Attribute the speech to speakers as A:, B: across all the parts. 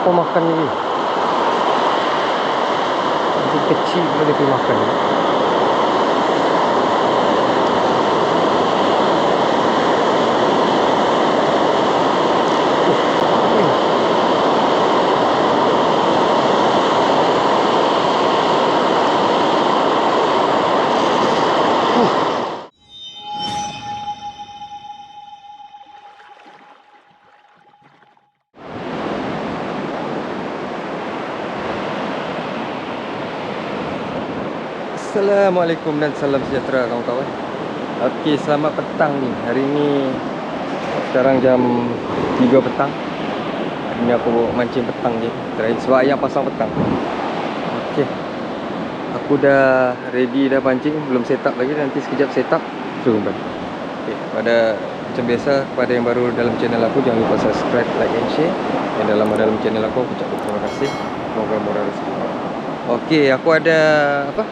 A: apa makan ni. Anjing kecil boleh pergi makan ni. Assalamualaikum dan salam sejahtera kawan-kawan. Okey, selamat petang ni. Hari ni sekarang jam 3 petang. Hari ni aku mancing petang je. Sebab ayam pasang petang. Okey. Aku dah ready dah pancing, belum set up lagi. Nanti sekejap set up. Jom. Okey, macam biasa kepada yang baru dalam channel aku, jangan lupa subscribe, like and share. Yang dah lama dalam channel aku ucapkan terima kasih. Semoga murah rezeki. Okey, aku ada apa?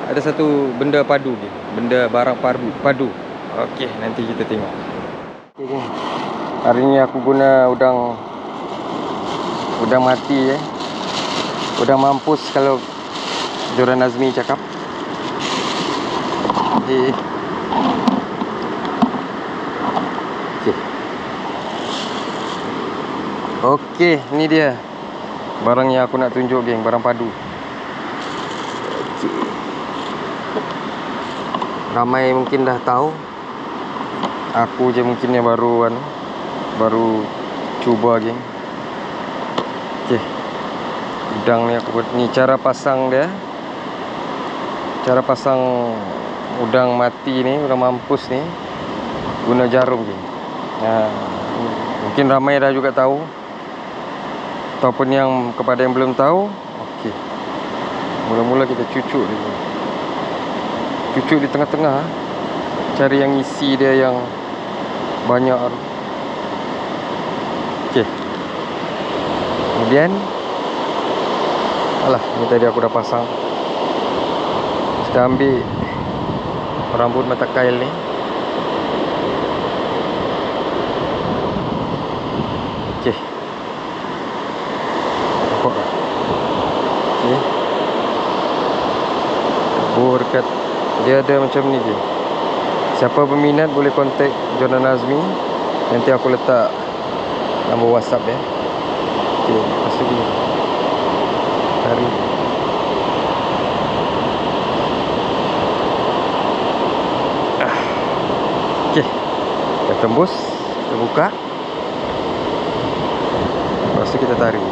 A: Ada satu benda padu ni. Benda barang padu. Okey, nanti kita tengok. Okey, hari ni aku guna udang mati je. Udang mampus kalau Joran Azmi cakap. Okey. Okey, ni dia. Barang yang aku nak tunjuk, geng, barang padu. Ramai mungkin dah tahu. Aku je mungkin yang baru cuba, geng. Okey. Udang ni aku buat ni, cara pasang dia. Cara pasang udang mati ni, udang mampus ni, guna jarum, geng. Mungkin ramai dah juga tahu. Ataupun yang kepada yang belum tahu, okey. Mula-mula kita cucuk dulu. Cucuk di tengah-tengah, cari yang isi dia yang banyak. Okey. Kemudian ni tadi aku dah pasang. Kita ambil rambut mata kail ni. Okey. Nampak tak? Okey. Dekat dia ada macam ni je. Siapa berminat boleh kontak Joran Azmi. Nanti aku letak nombor WhatsApp dia. Okey, lepas tu gini. Tarik. Okey. Kita tembus, kita buka. Lepas tu kita tarik.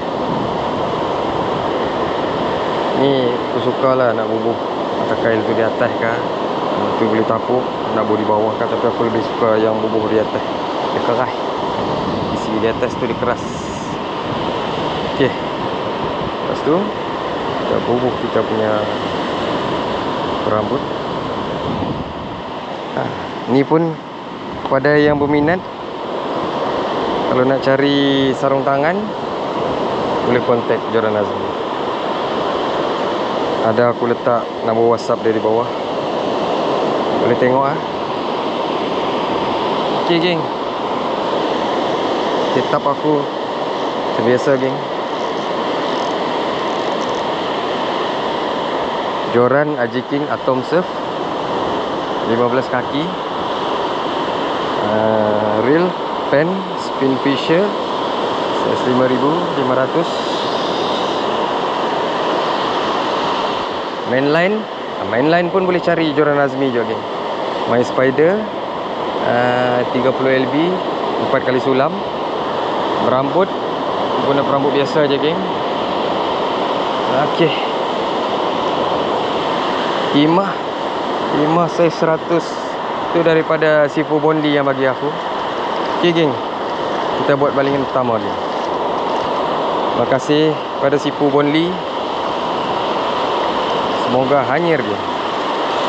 A: Ni aku sukalah nak bubuh mata kail tu di atas kah, tu boleh tapuk, nak bubuh di bawah kah. Tapi aku lebih suka yang bubuh di atas. Dia keras. Isi di atas tu dia keras. Okey. Lepas tu kita bubuh kita punya rambut. Ni pun kepada yang berminat, kalau nak cari sarung tangan, boleh kontak Joran Azmi. Ada aku letak nombor WhatsApp dia di bawah. Boleh tengok ah. Okey, geng. Setup aku sebiasa, geng. Joran Ajiking Atom Surf 15 kaki. Reel pen Spin Fisher size 5500. Mainline pun boleh cari Joran Azmi juga, geng. My Spider 30 lb 4 kali sulam. Berambut, guna perambut biasa je, geng. Okey. Timah size 100 tu daripada Sifu Bondi yang bagi aku. Okey, geng. Kita buat balingan pertama, geng. Terima kasih pada Sifu Bondi. Semoga hanyir dia.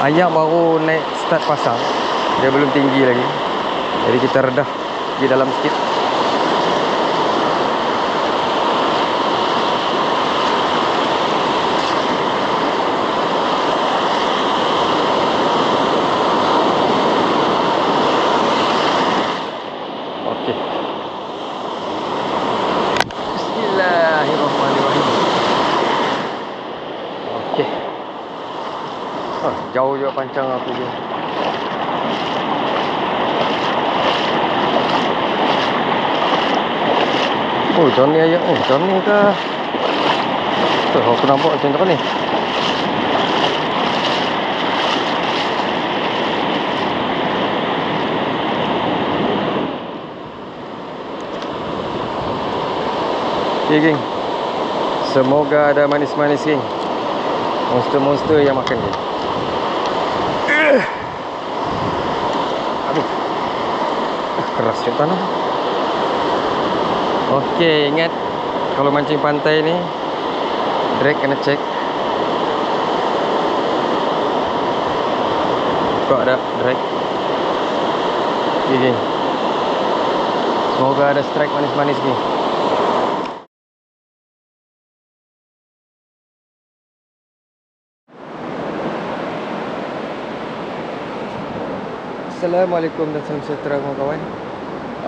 A: Ayak baru naik start pasang. Dia belum tinggi lagi. Jadi kita redah di dalam sikit. Okey. Bismillah. Jauh juga pancang aku je. Oh, macam ni ayat ni. Macam ni ke? Tuh, aku nampak macam ni. Okay, geng. Semoga ada manis-manis, geng. Monster-monster yang makan, geng. Aduh. Keras je tanah. Okey, ingat kalau mancing pantai ni drag kena cek. Kok ada drag. Okay, geng. Semoga ada strike manis-manis ni. Assalamualaikum dan salam sejahtera kawan-kawan.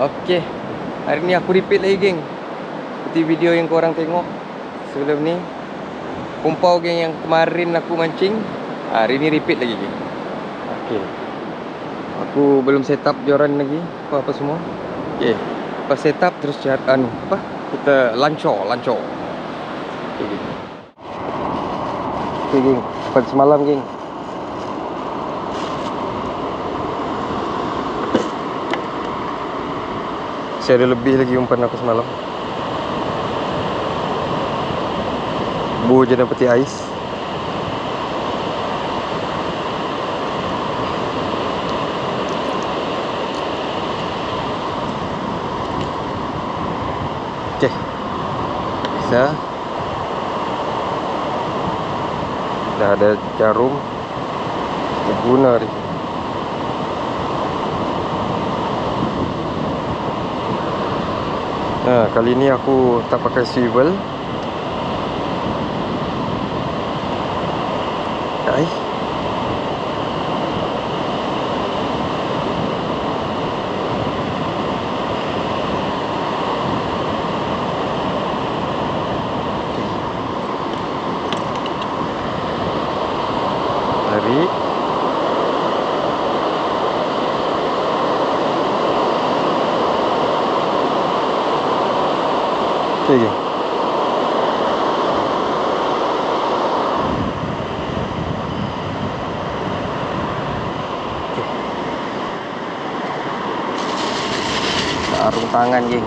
A: Okey, hari ni aku repeat lagi, geng. Seperti video yang korang tengok sebelum ni, kumpau, geng, yang kemarin aku mancing. Hari ni repeat lagi, geng. Okey, aku belum set up joran lagi, apa-apa semua. Okey, lepas set up terus kita lancor. Okey, geng. Okey, geng, pada semalam, geng, masih ada lebih lagi umpan aku semalam. Bu je dan peti ais. Okey, bisa. Dah ada jarum. Kita guna ni. Kali ni aku tak pakai swivel. Dah. Tarik. Okey, geng. Sarung tangan, geng.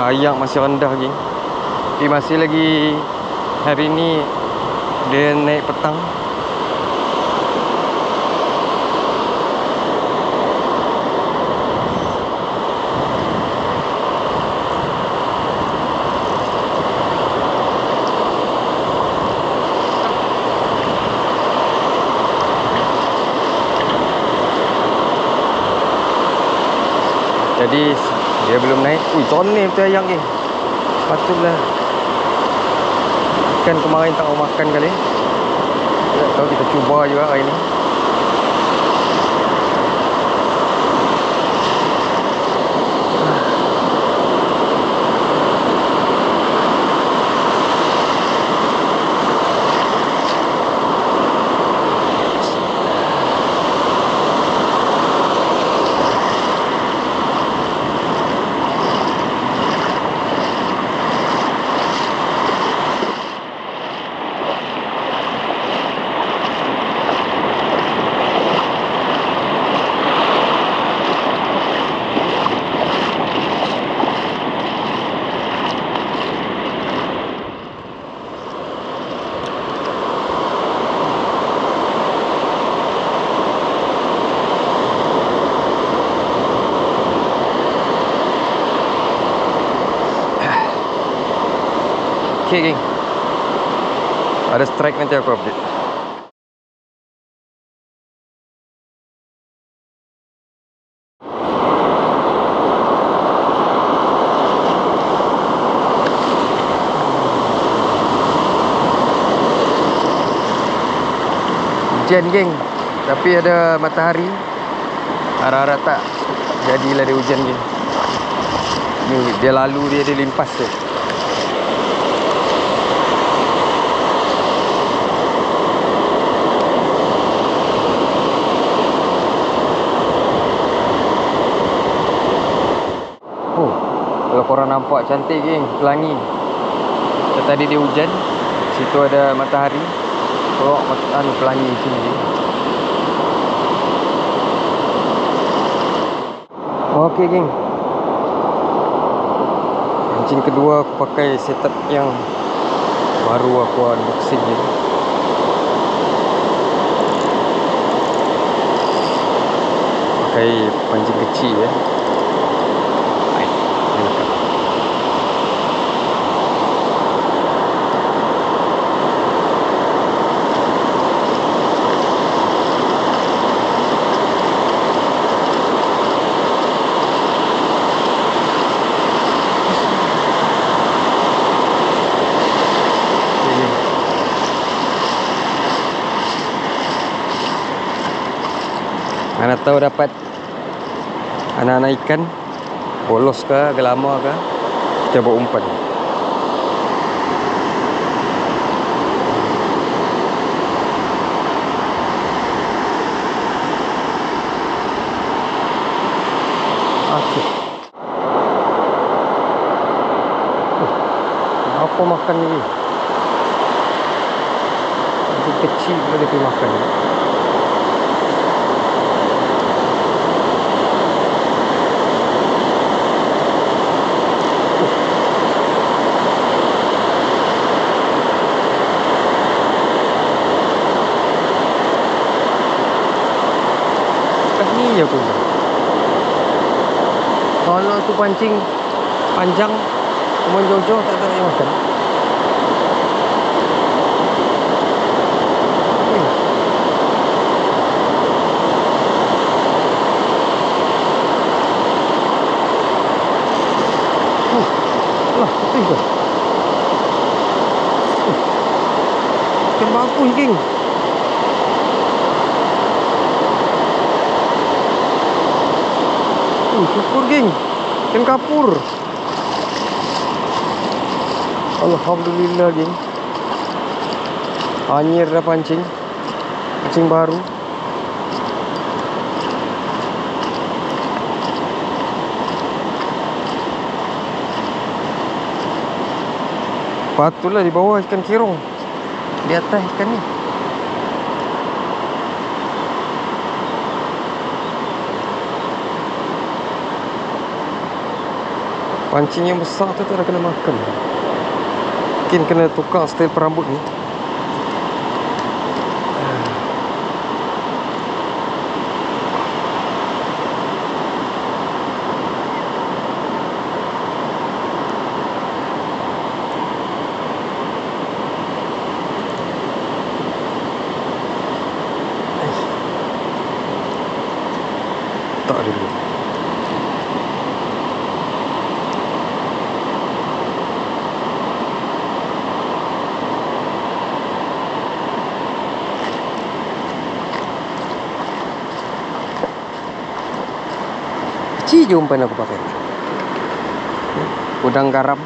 A: Ayak masih rendah, geng. Tapi masih lagi hari ni dia naik petang. Jadi dia belum naik. Ui, toneh betul ayam, geng. Patutlah. Kan kemarin tak mau makan kali. Tak tahu, kita cuba juga hari ni. Okay, geng. Ada strike nanti aku update. Hujan geng, tapi ada matahari. Harap-harap tak jadilah dia hujan geng. Ni dia lalu dia limpas tu. Oh, kalau korang nampak cantik geng, pelangi. Tadi dia hujan, situ ada matahari. Tengok pelangi sini geng. Okey geng. Pancing kedua aku pakai setup yang baru aku unboxing ni. Pakai pancing kecil ya. Mana tahu dapat anak-anak ikan, bolos ke, gelama ke, kita buat umpan. Okey. Apa makan ni? Ini kecil boleh pergi makan. Ni je pun. Kalau tu pancing panjang, kemudian jauh-jauh tak ada yang makan. Lah, betul ke? Ikan bagus geng. Syukur geng. Ikan kapur. Alhamdulillah geng. Anyir dah pancing. Pancing baru. Patutlah di bawah ikan kirong, di atas ikan ni. Pancing yang besar tu tak ada kena makan. Mungkin kena tukar style perambut ni. Tak dulu. Kecil je umpan aku pakai. Udang garam.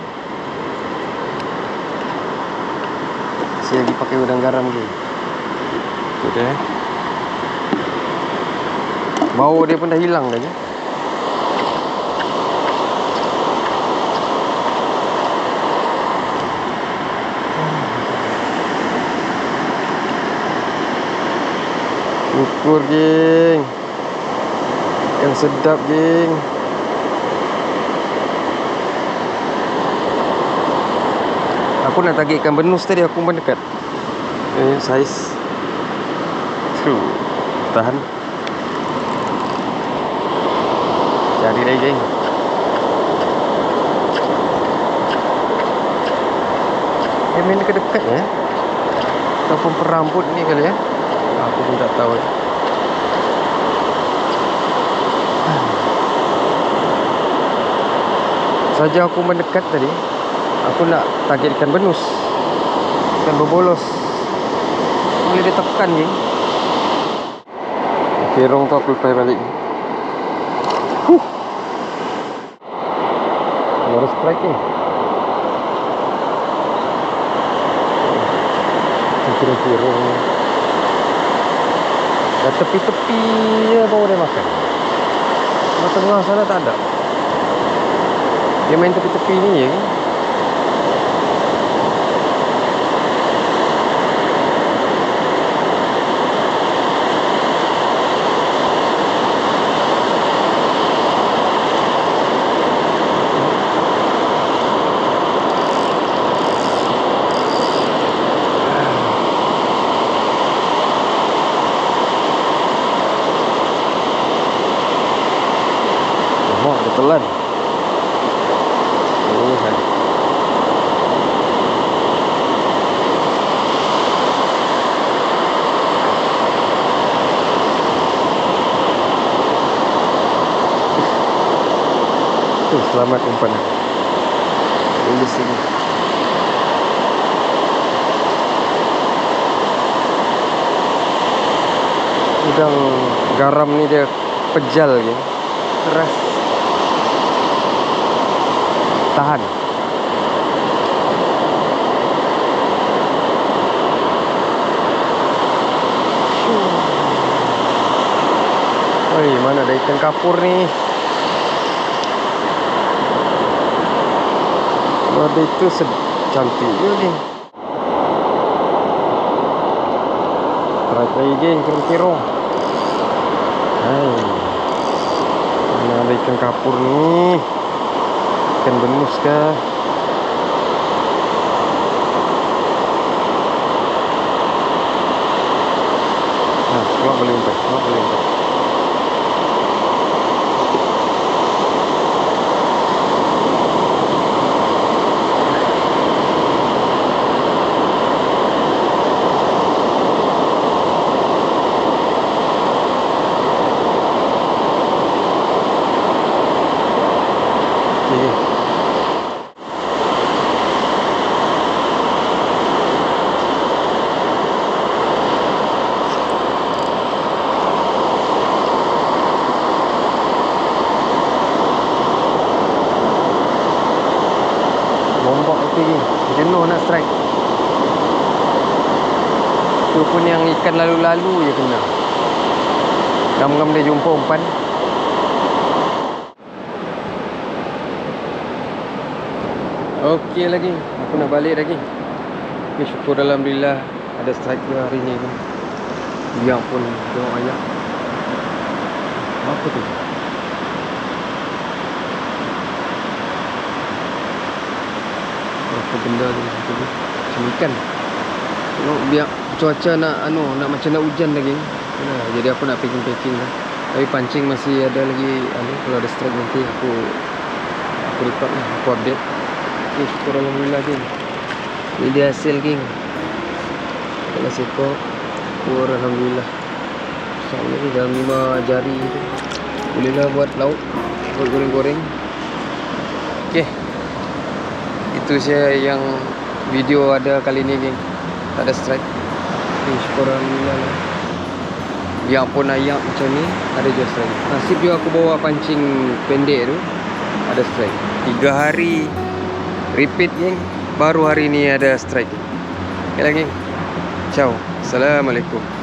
A: Saya lagi pakai udang garam ni. Tu dia. Bau dia pun dah hilang dah je. Syukur geng. Yang sedap geng. Aku nak tagih ikan benus tadi, aku mendekat. Saiz. Tahan. Jadi lagi geng. Dia main dekat-dekat ya. Ataupun perambut ni kali ya. Aku pun tak tahu. Saja aku mendekat tadi, aku nak target ikan benus, ikan berbolos. Boleh ditekan ni. Kerong tu aku lepas balik. Baru strike ni. Kerong-kerong. Dah tepi-tepi je baru dia makan. Kalau tengah sana tak ada. Dia main tepi-tepi ni je. Dia telan. Oh, kan. Selamat umpan. Ini sini. Udang garam ni dia pejal je. Keras. Tahan. Oi, mana ada ikan kapur ni? Kalau ada itu cantik je ni. Try geng, kerong-kerong. Hai. Mana ada ikan kapur ni? Ikan benus kah? Nah, keluar boleh umpan, keluar boleh umpan. Jenuh nak strike. Tu pun yang ikan lalu-lalu je kena. Gam-gam dia jumpa umpan. Okey lagi. Aku nak balik lagi. Okay, syukur alhamdulillah ada strike dia hari ni. Yang pun tengok ayam. Apa tu? Apa benda tu situ ni? Macam ikan. Tengok biar cuaca nak nak macam nak hujan lagi. Jadi aku nak packing lah. Tapi pancing masih ada lagi kalau ada strike nanti aku record lah, aku update. Okay, syukur alhamdulillah geng. Ini dia hasil geng. Kalau sekor syukur alhamdulillah. Besar ni dalam 5 jari tu. Bolehlah buat lauk, buat goreng-goreng. Okay, itu saya yang video ada kali ni geng. Tak ada strike. Okay, syukur alhamdulillah lah. Biarpun ayam macam ni ada je strike. Nasib juga aku bawa pancing pendek tu ada strike. 3 hari repeat geng, baru hari ni ada strike. Okay lah geng. Ciao. Assalamualaikum.